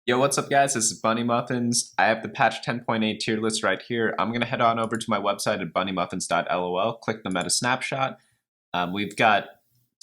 Yo, what's up guys? This is Bunny Muffins. I have the patch 10.8 tier list right here. I'm going to head on over to my website at bunnymuffins.lol, click the meta snapshot. We've got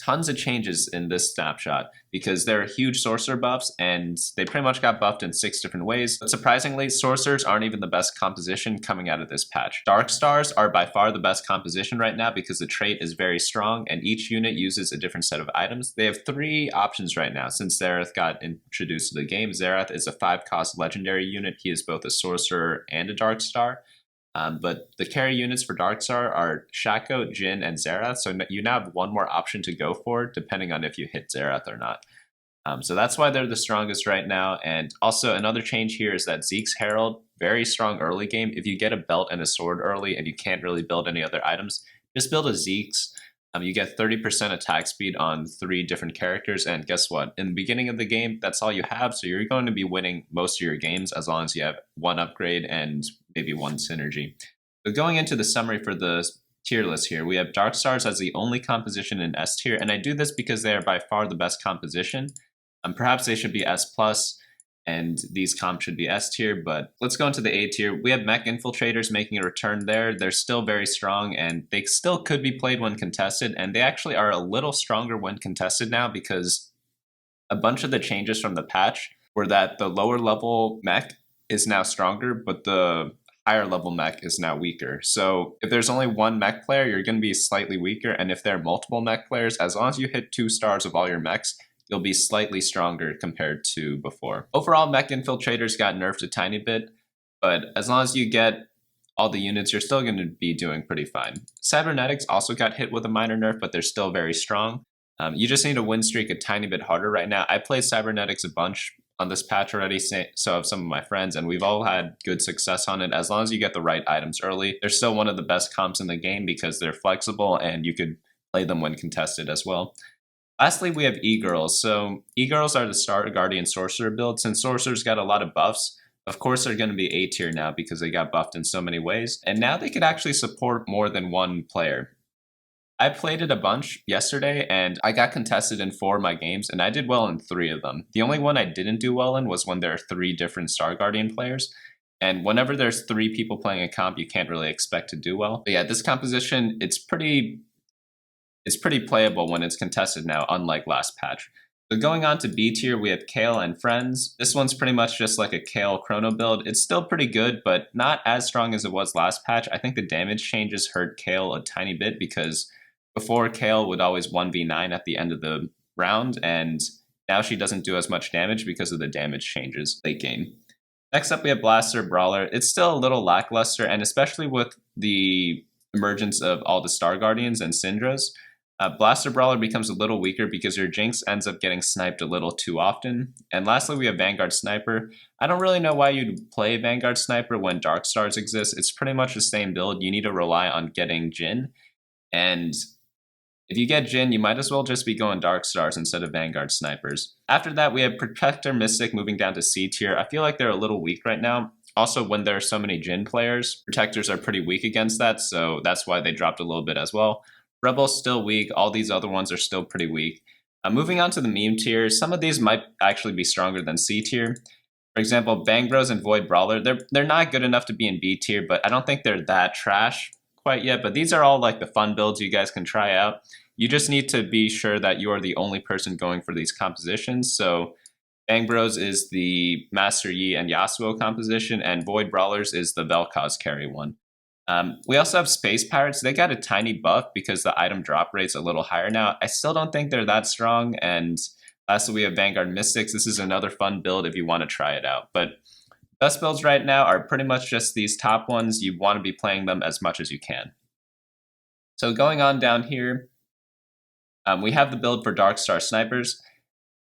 tons of changes in this snapshot because there are huge sorcerer buffs and they pretty much got buffed in 6 different ways. But surprisingly, sorcerers aren't even the best composition coming out of this patch. Dark stars are by far the best composition right now because the trait is very strong and each unit uses a different set of items. They have 3 options right now since Xerath got introduced to the game. Xerath is a 5-cost legendary unit. He is both a sorcerer and a dark star. But the carry units for Darkstar are Shaco, Jhin, and Xerath, so you now have one more option to go for, depending on if you hit Xerath or not. So that's why they're the strongest right now, and also another change here is that Zeke's Herald, very strong early game. If you get a belt and a sword early and you can't really build any other items, just build a Zeke's. You get 30% attack speed on 3 different characters, and guess what? In the beginning of the game, that's all you have, so you're going to be winning most of your games as long as you have 1 upgrade and maybe 1 synergy. So going into the summary for the tier list here, we have Dark Stars as the only composition in S tier, and I do this because they are by far the best composition. Perhaps they should be S+, and these comps should be S tier, but let's go into the A tier. We have Mech Infiltrators making a return there. They're still very strong, and they still could be played when contested, and they actually are a little stronger when contested now because a bunch of the changes from the patch were that the lower level Mech is now stronger, but the higher level Mech is now weaker. So if there's only 1 Mech player, you're going to be slightly weaker, and if there are multiple Mech players, as long as you hit 2 stars of all your Mechs, you'll be slightly stronger compared to before. Overall, Mech Infiltrators got nerfed a tiny bit, but as long as you get all the units, you're still going to be doing pretty fine. Cybernetics also got hit with a minor nerf, but they're still very strong. You just need to win streak a tiny bit harder right now. I played Cybernetics a bunch on this patch already, so have some of my friends, and we've all had good success on it. As long as you get the right items early, they're still one of the best comps in the game because they're flexible and you could play them when contested as well. Lastly, we have E-Girls. So E-Girls are the Star Guardian Sorcerer build. Since Sorcerers got a lot of buffs, of course they're going to be A tier now because they got buffed in so many ways. And now they could actually support more than 1 player. I played it a bunch yesterday and I got contested in 4 of my games and I did well in 3 of them. The only one I didn't do well in was when there are 3 different Star Guardian players. And whenever there's 3 people playing a comp, you can't really expect to do well. But yeah, this composition, it's pretty playable when it's contested now, unlike last patch. So going on to B tier, we have Kayle and Friends. This one's pretty much just like a Kayle Chrono build. It's still pretty good, but not as strong as it was last patch. I think the damage changes hurt Kayle a tiny bit because before Kayle would always 1v9 at the end of the round, and now she doesn't do as much damage because of the damage changes late game. Next up, we have Blaster Brawler. It's still a little lackluster, and especially with the emergence of all the Star Guardians and Syndras, Blaster Brawler becomes a little weaker because your Jinx ends up getting sniped a little too often. And lastly, we have Vanguard Sniper. I don't really know why you'd play Vanguard Sniper when Dark Stars exist. It's pretty much the same build. You need to rely on getting Jhin. And if you get Jhin, you might as well just be going Dark Stars instead of Vanguard Snipers. After that, we have Protector Mystic moving down to C tier. I feel like they're a little weak right now. Also, when there are so many Jhin players, Protectors are pretty weak against that, so that's why they dropped a little bit as well. Rebel's still weak. All these other ones are still pretty weak. Moving on to the meme tier, some of these might actually be stronger than C tier. For example, Bang Bros and Void Brawler, they're not good enough to be in B tier, but I don't think they're that trash quite yet. But these are all like the fun builds you guys can try out. You just need to be sure that you are the only person going for these compositions. So Bang Bros is the Master Yi and Yasuo composition, and Void Brawlers is the Vel'Koz carry one. We also have Space Pirates. They got a tiny buff because the item drop rate's a little higher now. I still don't think they're that strong. And lastly, we have Vanguard Mystics. This is another fun build if you want to try it out. But best builds right now are pretty much just these top ones. You want to be playing them as much as you can. So going on down here, we have the build for Dark Star Snipers.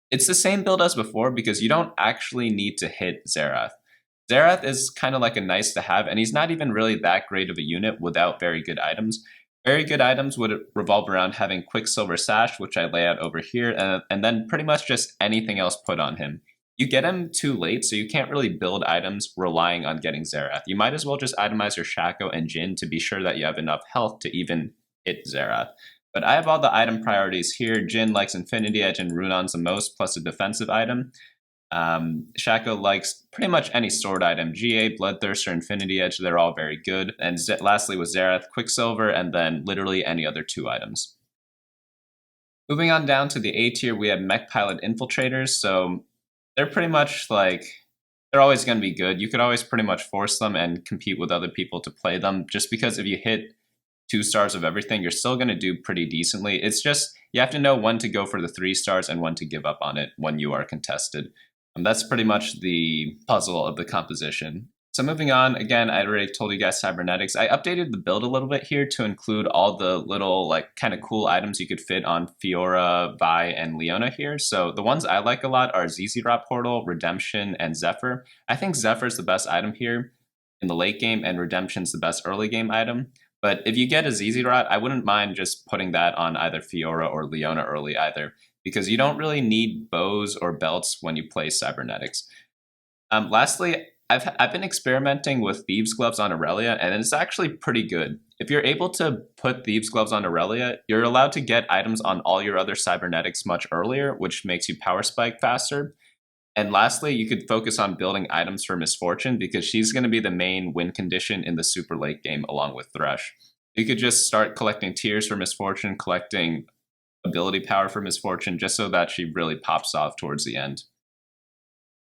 It's the same build as before because you don't actually need to hit Xerath. Xerath is kind of like a nice to have, and he's not even really that great of a unit without very good items. Very good items would revolve around having Quicksilver Sash, which I lay out over here, and then pretty much just anything else put on him. You get him too late, so you can't really build items relying on getting Xerath. You might as well just itemize your Shaco and Jhin to be sure that you have enough health to even hit Xerath. But I have all the item priorities here. Jhin likes Infinity Edge and Runons the most, plus a defensive item. Shaco likes pretty much any sword item. GA, Bloodthirster, Infinity Edge, they're all very good. And lastly with Xerath, Quicksilver, and then literally any other 2 items. Moving on down to the A tier, we have Mech Pilot Infiltrators. So they're pretty much like, they're always going to be good. You could always pretty much force them and compete with other people to play them, just because if you hit 2 stars of everything, you're still going to do pretty decently. It's just, you have to know when to go for the 3 stars and when to give up on it when you are contested. That's pretty much the puzzle of the composition. So moving on, again, I already told you guys Cybernetics. I updated the build a little bit here to include all the little like kind of cool items you could fit on Fiora, Vi, and Leona here. So the ones I like a lot are ZZ-Rot Portal, Redemption, and Zephyr. I think Zephyr's the best item here in the late game, and Redemption's the best early game item. But if you get a ZZ-Rot, I wouldn't mind just putting that on either Fiora or Leona early either, because you don't really need bows or belts when you play Cybernetics. Lastly, I've been experimenting with Thieves' Gloves on Aurelia, and it's actually pretty good. If you're able to put Thieves' Gloves on Aurelia, you're allowed to get items on all your other Cybernetics much earlier, which makes you power spike faster. And lastly, you could focus on building items for Misfortune, because she's going to be the main win condition in the super late game along with Thresh. You could just start collecting tiers for Misfortune, collecting ability power for Misfortune, just so that she really pops off towards the end.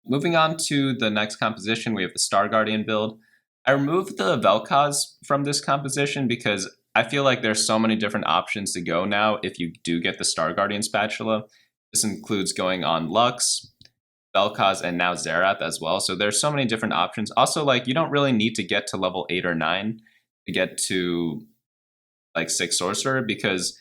Moving on to the next composition, we have the Star Guardian build. I removed the Vel'Koz from this composition because I feel like there's so many different options to go now if you do get the Star Guardian spatula. This includes going on Lux, Vel'Koz, and now Xerath as well. So there's so many different options. Also, like, you don't really need to get to level 8 or 9 to get to like 6 Sorcerer, because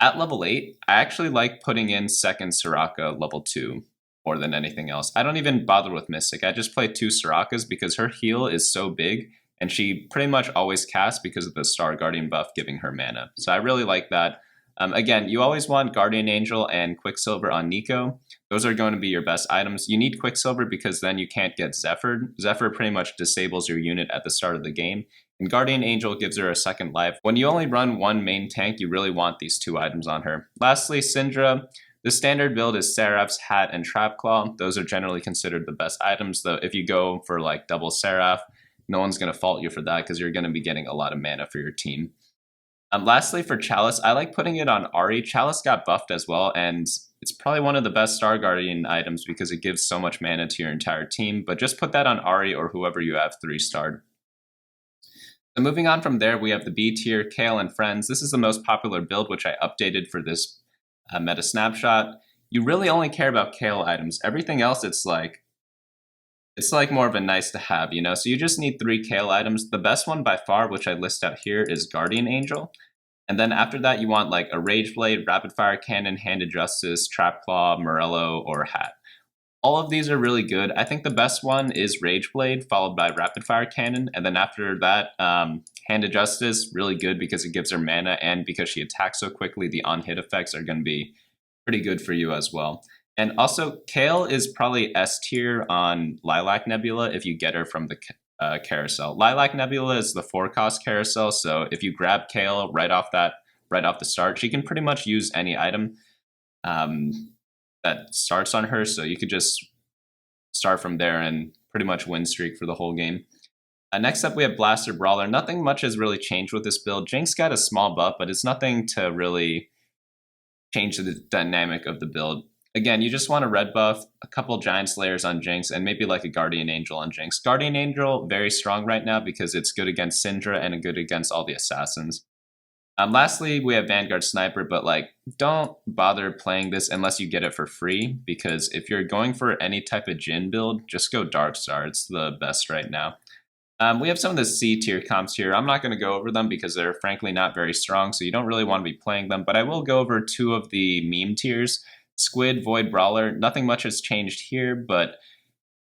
at level 8, I actually like putting in second Soraka level 2 more than anything else. I don't even bother with Mystic. I just play 2 Sorakas because her heal is so big, and she pretty much always casts because of the Star Guardian buff giving her mana. So I really like that. Again, you always want Guardian Angel and Quicksilver on Nico. Those are going to be your best items. You need Quicksilver because then you can't get Zephyr. Zephyr pretty much disables your unit at the start of the game, and Guardian Angel gives her a second life. When you only run 1 main tank, you really want these 2 items on her. Lastly, Syndra. The standard build is Seraph's Hat and Trap Claw. Those are generally considered the best items, though if you go for like double Seraph, no one's going to fault you for that because you're going to be getting a lot of mana for your team. Lastly, for Chalice, I like putting it on Ahri. Chalice got buffed as well, and it's probably one of the best Star Guardian items because it gives so much mana to your entire team, but just put that on Ahri or whoever you have 3-starred. So moving on from there, we have the B tier, Kayle and Friends. This is the most popular build, which I updated for this meta snapshot. You really only care about Kayle items. Everything else, it's like more of a nice to have, you know? So you just need 3 Kayle items. The best one by far, which I list out here, is Guardian Angel. And then after that, you want like a Rage Blade, Rapid Fire Cannon, Handed Justice, Trap Claw, Morello, or Hat. All of these are really good. I think the best one is Rage Blade, followed by Rapid Fire Cannon. And then after that, Handed Justice, really good because it gives her mana, and because she attacks so quickly, the on-hit effects are going to be pretty good for you as well. And also, Kayle is probably S tier on Lilac Nebula if you get her from the Carousel. Lilac Nebula is the 4-cost Carousel, so if you grab Kayle right off the start, she can pretty much use any item that starts on her, so you could just start from there and pretty much win streak for the whole game. Next up, we have Blaster Brawler. Nothing much has really changed with this build. Jinx got a small buff, but it's nothing to really change the dynamic of the build. Again, you just want a red buff, a couple Giant Slayers on Jinx, and maybe like a Guardian Angel on Jinx. Guardian Angel, very strong right now because it's good against Syndra and good against all the assassins. Lastly, we have Vanguard Sniper, but like, don't bother playing this unless you get it for free, because if you're going for any type of Jhin build, just go Darkstar. It's the best right now. We have some of the C tier comps here. I'm not going to go over them because they're frankly not very strong, so you don't really want to be playing them, but I will go over 2 of the meme tiers. Squid, Void, Brawler. Nothing much has changed here, but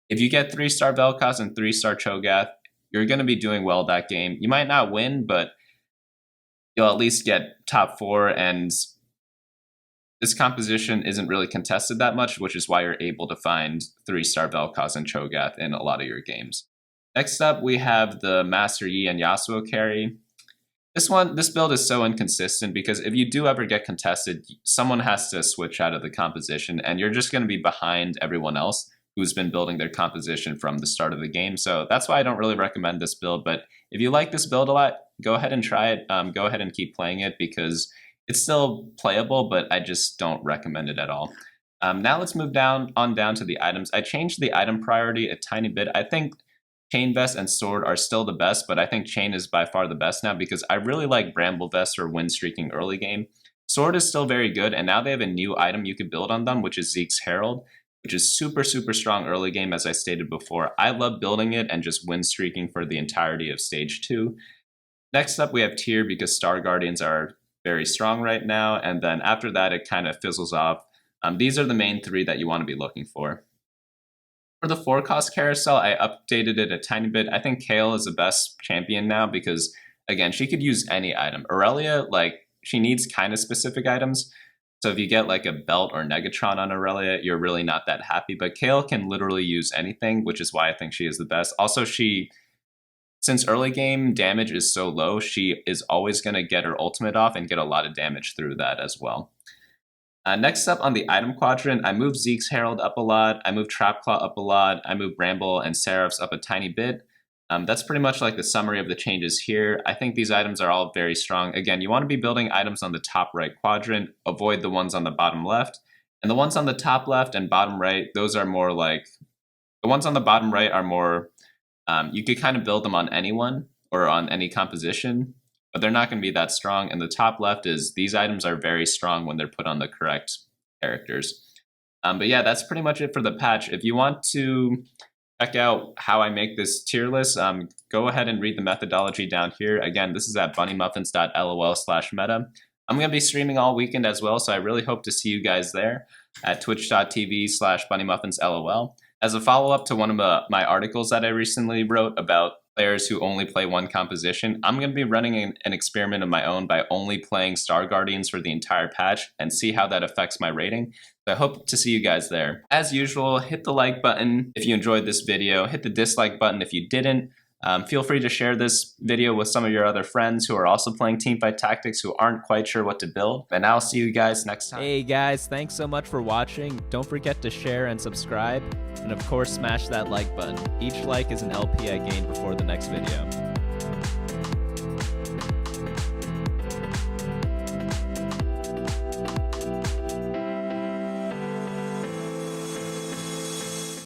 if you get 3-star Vel'Koz and 3-star Cho'Gath, you're going to be doing well that game. You might not win, but you'll at least get top 4, and this composition isn't really contested that much, which is why you're able to find 3-star Vel'Koz and Cho'Gath in a lot of your games. Next up, we have the Master Yi and Yasuo carry. This build is so inconsistent because if you do ever get contested, someone has to switch out of the composition, and you're just going to be behind everyone else. who's been building their composition from the start of the game. So that's why I don't really recommend this build. But if you like this build a lot, go ahead and try it. Go ahead and keep playing it because it's still playable, but I just don't recommend it at all. Now let's move down to the items. I changed the item priority a tiny bit. I think Chain Vest and Sword are still the best, but I think Chain is by far the best now because I really like Bramble Vest for win streaking early game. Sword is still very good, and now they have a new item you could build on them, which is Zeke's Herald, which is super strong early game, as I stated before. I love building it and just win streaking for the entirety of Stage 2. Next up, we have Tier because Star Guardians are very strong right now, and then after that, it kind of fizzles off. These are the main 3 that you want to be looking for. For the 4-cost Carousel, I updated it a tiny bit. I think Kayle is the best champion now because, again, she could use any item. Aurelia, like, she needs kind of specific items. So if you get like a belt or Negatron on Aurelia, you're really not that happy. But Kayle can literally use anything, which is why I think she is the best. Also, since early game damage is so low, she is always going to get her ultimate off and get a lot of damage through that as well. Next up on the item quadrant, I moved Zeke's Herald up a lot, I moved Trapclaw up a lot, I moved Bramble and Seraph's up a tiny bit. That's pretty much like the summary of the changes here. I think these items are all very strong. Again, you want to be building items on the top right quadrant, avoid the ones on the bottom left. And the ones on the top left and bottom right, those are more like, the ones on the bottom right are more, you could kind of build them on anyone or on any composition, but they're not going to be that strong. And the top left is, these items are very strong when they're put on the correct characters. But yeah, that's pretty much it for the patch. If you want to check out how I make this tier list, go ahead and read the methodology down here. Again, this is at bunnymuffins.lol/meta. I'm going to be streaming all weekend as well, so I really hope to see you guys there at twitch.tv/bunnymuffinslol. As a follow-up to one of my articles that I recently wrote about players who only play one composition, I'm going to be running an experiment of my own by only playing Star Guardians for the entire patch and see how that affects my rating. So I hope to see you guys there. As usual, hit the like button if you enjoyed this video, hit the dislike button if you didn't. Feel free to share this video with some of your other friends who are also playing Teamfight Tactics who aren't quite sure what to build. And I'll see you guys next time. Hey guys, thanks so much for watching. Don't forget to share and subscribe. And of course, smash that like button. Each like is an LP I gain before the next video.